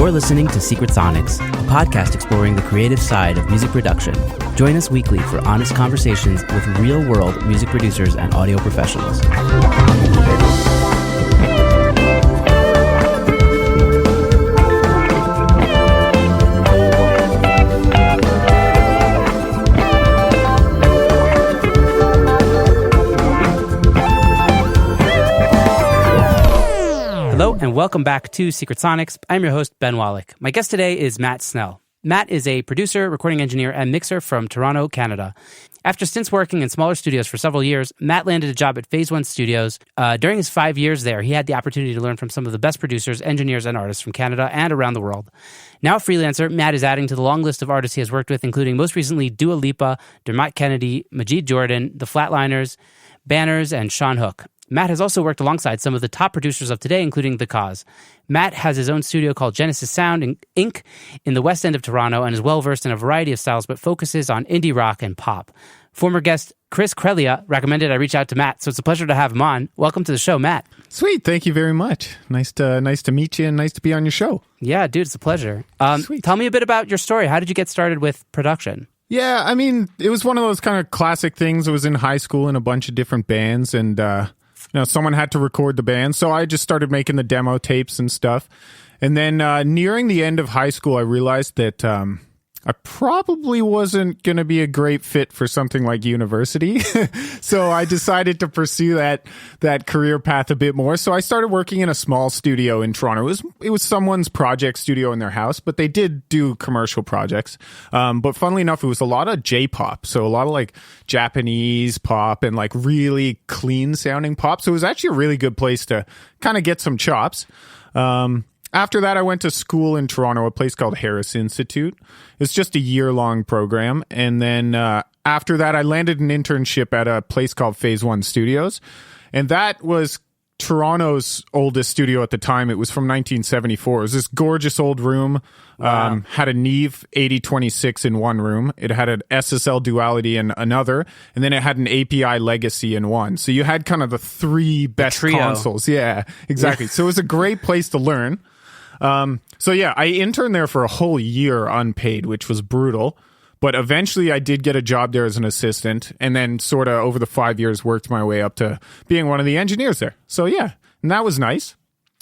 You're listening to Secret Sonics, a podcast exploring the creative side of music production. Join us weekly for honest conversations with real-world music producers and audio professionals. Hello and welcome back to Secret Sonics. I'm your host, Ben Wallach. My guest today is Matt Snell. Matt is a producer, recording engineer, and mixer from Toronto, Canada. After stints working in smaller studios for several years, Matt landed a job at Phase One Studios. During his 5 years there, he had the opportunity to learn from some of the best producers, engineers, and artists from Canada and around the world. Now a freelancer, Matt is adding to the long list of artists he has worked with, including most recently Dua Lipa, Dermot Kennedy, Majid Jordan, The Flatliners, Banners, and Sean Hook. Matt has also worked alongside some of the top producers of today, including The Cause. Matt has his own studio called Genesis Sound Inc. in the west end of Toronto and is well-versed in a variety of styles, but focuses on indie rock and pop. Former guest Chris Crelia recommended I reach out to Matt, so it's a pleasure to have him on. Welcome to the show, Matt. Sweet. Thank you very much. Nice to meet you and nice to be on your show. Yeah, dude, it's a pleasure. Sweet. Tell me a bit about your story. How did you get started with production? Yeah, I mean, it was one of those kind of classic things. I was in high school in a bunch of different bands and someone had to record the band, so I just started making the demo tapes and stuff. And then nearing the end of high school, I realized that I probably wasn't going to be a great fit for something like university. So I decided to pursue that career path a bit more. So I started working in a small studio in Toronto. It was someone's project studio in their house, but they did do commercial projects. But funnily enough, it was a lot of J-pop. So a lot of like Japanese pop and like really clean sounding pop. So it was actually a really good place to kind of get some chops. After that, I went to school in Toronto, a place called Harris Institute. It's just a year-long program. And then after that, I landed an internship at a place called Phase One Studios. And that was Toronto's oldest studio at the time. It was from 1974. It was this gorgeous old room. Wow. Had a Neve 8026 in one room. It had an SSL Duality in another. And then it had an API Legacy in one. So you had kind of the three best consoles. Yeah, exactly. So it was a great place to learn. I interned there for a whole year unpaid, which was brutal. But eventually I did get a job there as an assistant and then sort of over the 5 years worked my way up to being one of the engineers there. So yeah, and that was nice.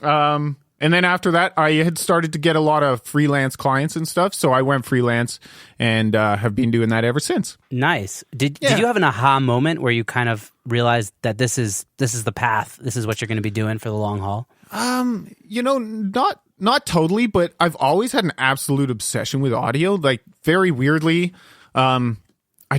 And then after that, I had started to get a lot of freelance clients and stuff. So I went freelance and have been doing that ever since. Not Did you have an aha moment where you kind of realized that this is the path, this is what you're going to be doing for the long haul? Not totally, but I've always had an absolute obsession with audio. Like, very weirdly, I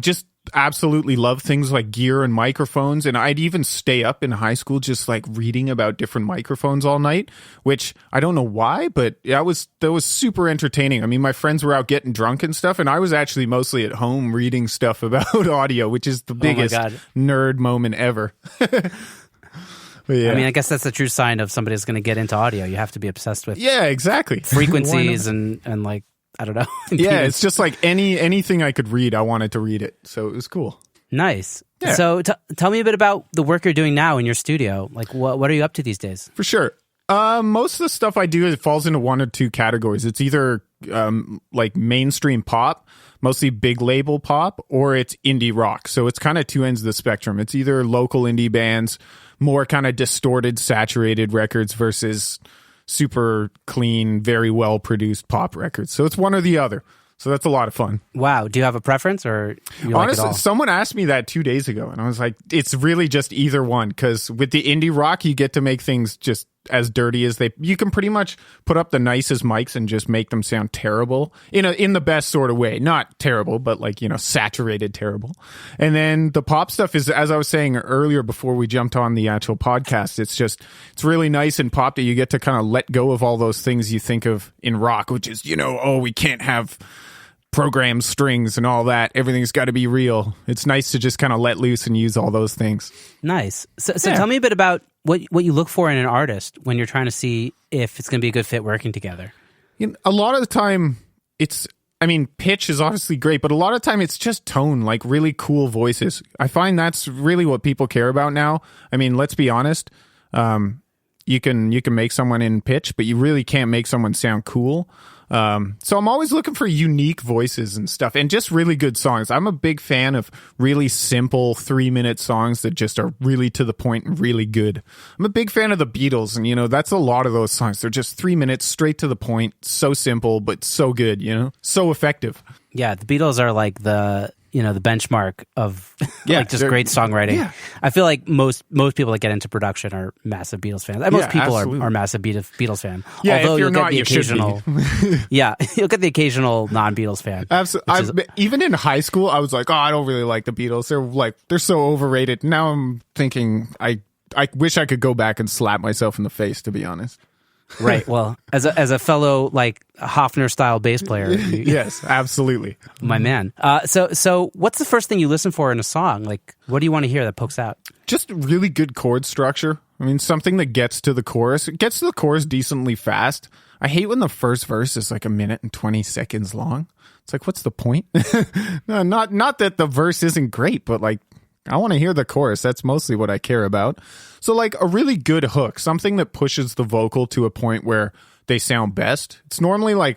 just absolutely love things like gear and microphones. And I'd even stay up in high school just like reading about different microphones all night, which I don't know why, but that was super entertaining. I mean, my friends were out getting drunk and stuff, and I was actually mostly at home reading stuff about audio, which is the biggest nerd moment ever. Yeah. I mean, I guess that's the true sign of somebody that's going to get into audio. You have to be obsessed with exactly frequencies and like, I don't know. Yeah, it's just like anything I could read, I wanted to read it. So it was cool. Nice. Yeah. So tell me a bit about the work you're doing now in your studio. Like, what are you up to these days? For sure. Most of the stuff I do, it falls into one or two categories. It's either like mainstream pop, mostly big label pop, or it's indie rock. So it's kind of two ends of the spectrum. It's either local indie bands, more kind of distorted, saturated records versus super clean, very well-produced pop records. So it's one or the other. So that's a lot of fun. Wow. Do you have a preference or you like it all? Someone asked me that 2 days ago, and I was like, it's really just either one, because with the indie rock, you get to make things just as dirty as you can pretty much put up the nicest mics and just make them sound terrible in the best sort of way. Not terrible, but like, saturated terrible. And then the pop stuff is, as I was saying earlier before we jumped on the actual podcast, it's really nice in pop that you get to kind of let go of all those things you think of in rock, which is, we can't have program strings and all that. Everything's got to be real. It's nice to just kind of let loose and use all those things. Nice. So tell me a bit about what you look for in an artist when you're trying to see if it's going to be a good fit working together. A lot of the time, pitch is obviously great, but a lot of the time it's just tone, like really cool voices. I find that's really what people care about now. I mean, let's be honest. You can make someone in pitch, but you really can't make someone sound cool. So I'm always looking for unique voices and stuff, and just really good songs. I'm a big fan of really simple 3-minute songs that just are really to the point and really good. I'm a big fan of the Beatles, and that's a lot of those songs. They're just 3 minutes, straight to the point, so simple but so good, so effective. Yeah, the Beatles are like the benchmark of just great songwriting. Yeah. I feel like most people that get into production are massive Beatles fans. And most people are massive Beatles fan. Yeah, although if you're not, you should be. Yeah, you'll get the occasional non-Beatles fan. Absolutely. Even in high school, I was like, I don't really like the Beatles. They're so overrated. Now I'm thinking I wish I could go back and slap myself in the face, to be honest. Right. Well, as a fellow Hofner style bass player, yes, absolutely, my man. So what's the first thing you listen for in a song? What do you want to hear that pokes out? Just really good chord structure. I mean, something that gets to the chorus. It gets to the chorus decently fast. I hate when the first verse is 1 minute and 20 seconds long. It's what's the point? No, not that the verse isn't great, but I want to hear the chorus. That's mostly what I care about. So a really good hook, something that pushes the vocal to a point where they sound best. It's normally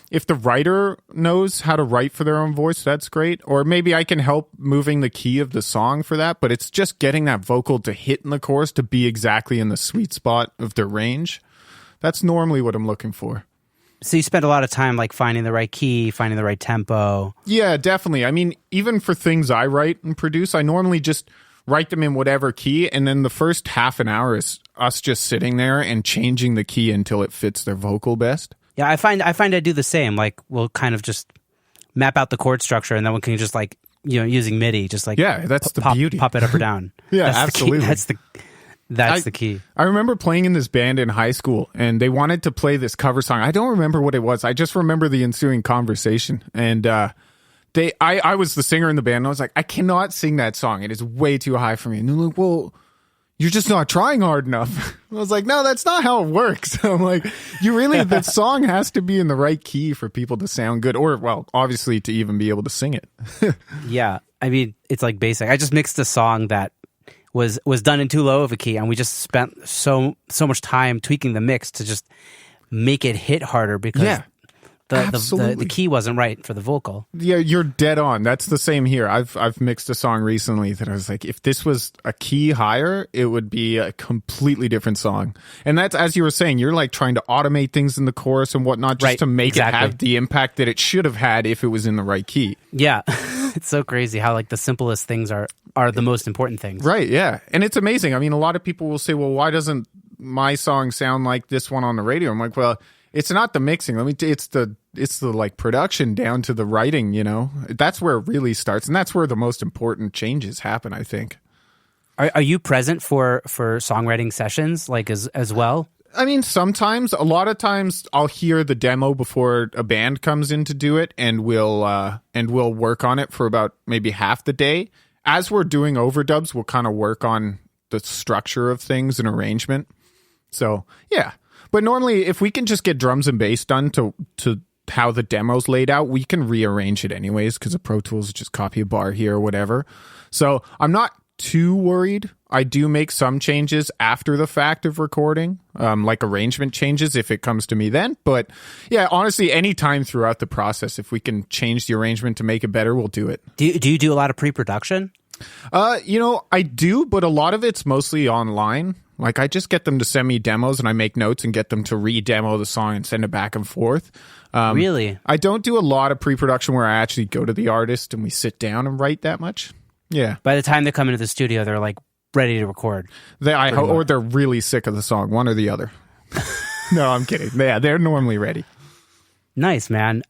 if the writer knows how to write for their own voice, that's great. Or maybe I can help moving the key of the song for that. But it's just getting that vocal to hit in the chorus to be exactly in the sweet spot of their range. That's normally what I'm looking for. So you spend a lot of time finding the right key, finding the right tempo. Yeah, definitely. I mean, even for things I write and produce, I normally just write them in whatever key, and then the first half an hour is us just sitting there and changing the key until it fits their vocal best. Yeah, I find I do the same. We'll kind of just map out the chord structure, and then we can just using MIDI, just that's the beauty. Pop it up or down. Yeah, absolutely. That's the key. I remember playing in this band in high school, and they wanted to play this cover song. I don't remember what it was. I just remember the ensuing conversation. And I was the singer in the band, and I was like, I cannot sing that song. It is way too high for me. And they're like, well, you're just not trying hard enough. I was like, no, that's not how it works. I'm like, the song has to be in the right key for people to sound good, or, well, obviously to even be able to sing it. Yeah. I mean, it's basic. I just mixed a song that was done in too low of a key, and we just spent so much time tweaking the mix to just make it hit harder because the key wasn't right for the vocal. Yeah, you're dead on. That's the same here. I've mixed a song recently that I was like, if this was a key higher, it would be a completely different song. And that's, as you were saying, you're trying to automate things in the chorus and whatnot just to make it have the impact that it should have had if it was in the right key. Yeah. It's so crazy how the simplest things are the most important things. Right, yeah. And it's amazing. I mean, a lot of people will say, well, why doesn't my song sound like this one on the radio? I'm like, well, it's not the mixing. It's the production down to the writing, That's where it really starts, and that's where the most important changes happen, I think. Are you present for songwriting sessions as well? I mean, sometimes. A lot of times I'll hear the demo before a band comes in to do it, and we'll work on it for about maybe half the day. As we're doing overdubs, we'll kind of work on the structure of things and arrangement. So, yeah. But normally, if we can just get drums and bass done to how the demo's laid out, we can rearrange it anyways, because the Pro Tools just copy a bar here or whatever. So I'm not too worried. I do make some changes after the fact of recording, arrangement changes if it comes to me then. But yeah, honestly, any time throughout the process, if we can change the arrangement to make it better, we'll do it. Do you do a lot of pre-production? I do, but a lot of it's mostly online. I just get them to send me demos, and I make notes and get them to re-demo the song and send it back and forth. Really? I don't do a lot of pre-production where I actually go to the artist and we sit down and write that much. Yeah. By the time they come into the studio, they're ready to record. Or they're really sick of the song, one or the other. No, I'm kidding. Yeah, they're normally ready. Nice, man.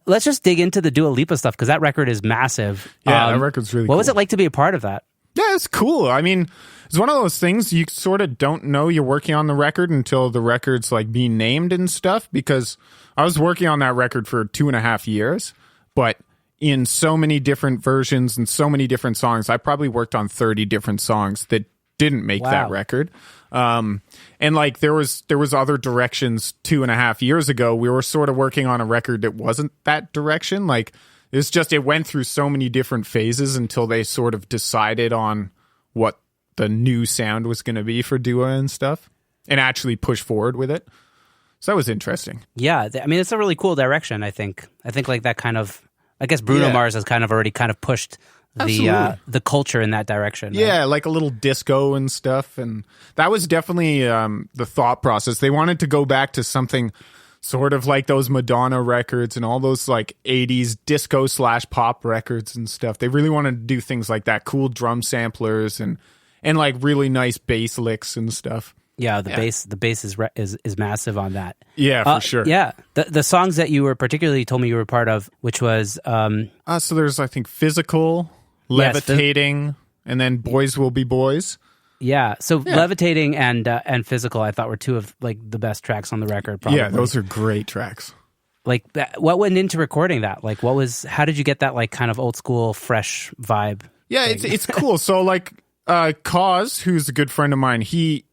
Let's just dig into the Dua Lipa stuff, because that record is massive. Yeah, that record's really cool. What was it like to be a part of that? Yeah, it's cool. I mean, it's one of those things you sort of don't know you're working on the record until the record's being named and stuff, because I was working on that record for 2.5 years, but in so many different versions and so many different songs. I probably worked on 30 different songs that didn't make that record. And there was other directions 2.5 years ago. We were sort of working on a record that wasn't that direction. It went through so many different phases until they sort of decided on what the new sound was going to be for Dua and stuff. and actually push forward with it. So that was interesting. Yeah, I mean, it's a really cool direction, I think. I think like that kind of, I guess Bruno Mars has kind of already kind of pushed the culture in that direction. Right? Yeah, like a little disco and stuff. And that was definitely the thought process. They wanted to go back to something sort of like those Madonna records and all those like 80s disco / pop records and stuff. They really wanted to do things like that, cool drum samplers and like really nice bass licks and stuff. Yeah, the bass is massive on that. Yeah, for sure. Yeah, the songs that you were particularly told me you were part of, which was so there's I think Physical, Levitating, and then Boys Will Be Boys. Yeah, so Levitating and Physical, I thought were two of like the best tracks on the record. Probably. Yeah, those are great tracks. Like, what went into recording that? Like, how did you get that like kind of old school, fresh vibe? Yeah, it's cool. So like, Cause, who's a good friend of mine, he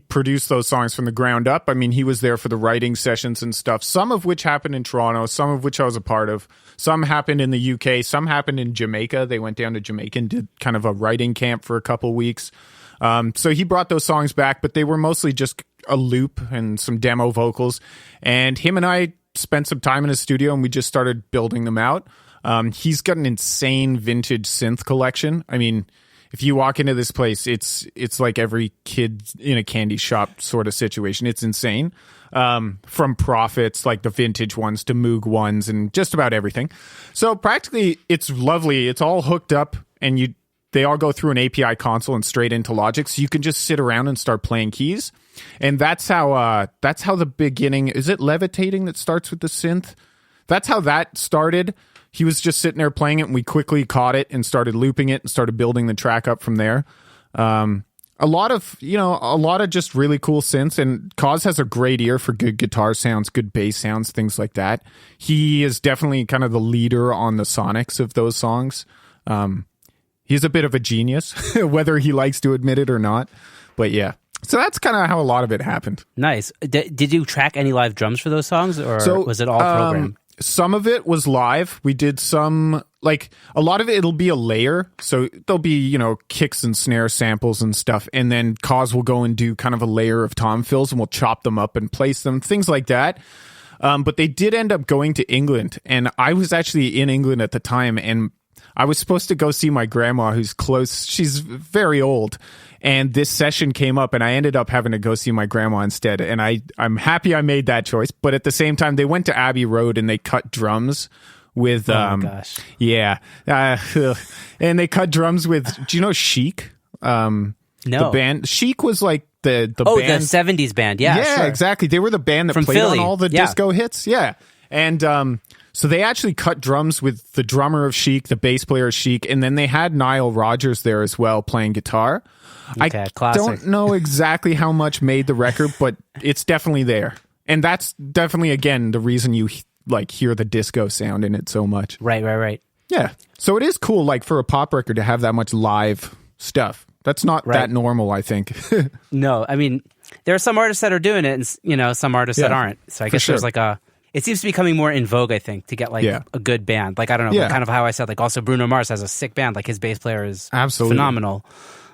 produced those songs from the ground up. I mean, he was there for the writing sessions and stuff, some of which happened in Toronto, some of which I was a part of. Some happened in the UK, some happened in Jamaica. They went down to Jamaica and did kind of a writing camp for a couple weeks. So he brought those songs back, but they were mostly just a loop and some demo vocals. And him and I spent some time in his studio and we just started building them out. He's got an insane vintage synth collection. I mean, if you walk into this place, it's like every kid in a candy shop sort of situation. It's insane. From Prophets, like the vintage ones, to Moog ones, and just about everything. So practically, it's lovely. It's all hooked up, and they all go through an API console and straight into Logic. So you can just sit around and start playing keys. And that's how the beginning. Is it Levitating that starts with the synth? That's how that started. He was just sitting there playing it, and we quickly caught it and started looping it and started building the track up from there. A lot of just really cool synths, and Cause has a great ear for good guitar sounds, good bass sounds, things like that. He is definitely kind of the leader on the sonics of those songs. He's a bit of a genius, whether he likes to admit it or not. But yeah. So that's kind of how a lot a lot happened. Nice. Did you track any live drums for those songs, or was it all programmed? Some of it was live. We did some, like, a lot of it'll be a layer. So there'll be, kicks and snare samples and stuff. And then Cause will go and do kind of a layer of tom fills, and we'll chop them up and place them, things like that. But they did end up going to England. And I was actually in England at the time, and I was supposed to go see my grandma, who's close. She's very old. And this session came up, and I ended up having to go see my grandma instead. And I'm happy I made that choice. But at the same time, they went to Abbey Road and they cut drums with... oh, my gosh. Yeah. And they cut drums with... Do you know Chic? No. The band. Chic was like the band... Oh, the 70s band. Yeah, sure. Exactly. They were the band that From played Philly. on all the disco hits. Yeah. And... so they actually cut drums with the drummer of Chic, the bass player of Chic, and then they had Nile Rodgers there as well playing guitar. Okay, I classic. don't know exactly how much made the record, but it's definitely there. And that's definitely, again, the reason you hear the disco sound in it so much. Right. Yeah. So it is cool, like, for a pop record to have that much live stuff. That's not that normal, I think. No, I mean, there are some artists that are doing it, and some artists that aren't. So I guess there's like it seems to be becoming more in vogue, I think, to get a good band. Like, I don't know, kind of how I said, like, also Bruno Mars has a sick band. Like, his bass player is phenomenal.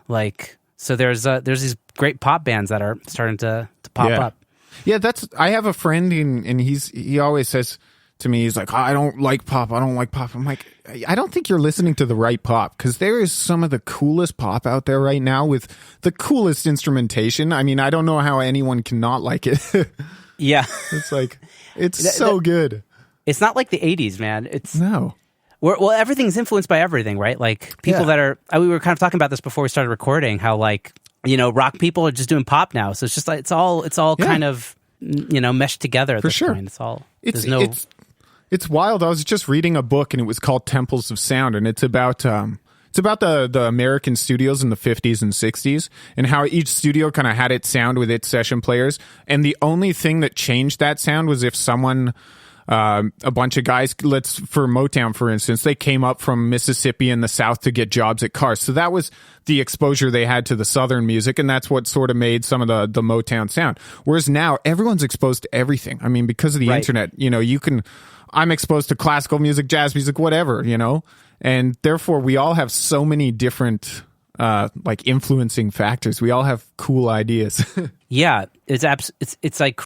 Like, so there's these great pop bands that are starting to pop up. Yeah, I have a friend and he always says to me, he's like, I don't like pop. I'm like, I don't think you're listening to the right pop, because there is some of the coolest pop out there right now with the coolest instrumentation. I mean, I don't know how anyone can not like it. Yeah. It's like, it's so good. It's not like the 80s, man. No. Well, everything's influenced by everything, right? Like, people that are... we were kind of talking about this before we started recording, how, like, rock people are just doing pop now. So it's just like, it's all kind of, meshed together at this point. It's wild. I was just reading a book, and it was called Temples of Sound, and it's about the American studios in the 50s and 60s, and how each studio kind of had its sound with its session players. And the only thing that changed that sound was if someone, a bunch of guys, for Motown, for instance, they came up from Mississippi in the South to get jobs at cars. So that was the exposure they had to the Southern music, and that's what sort of made some of the Motown sound. Whereas now, everyone's exposed to everything. I mean, because of the internet, I'm exposed to classical music, jazz music, whatever, and therefore we all have so many different influencing factors. We all have cool ideas. Yeah, it's like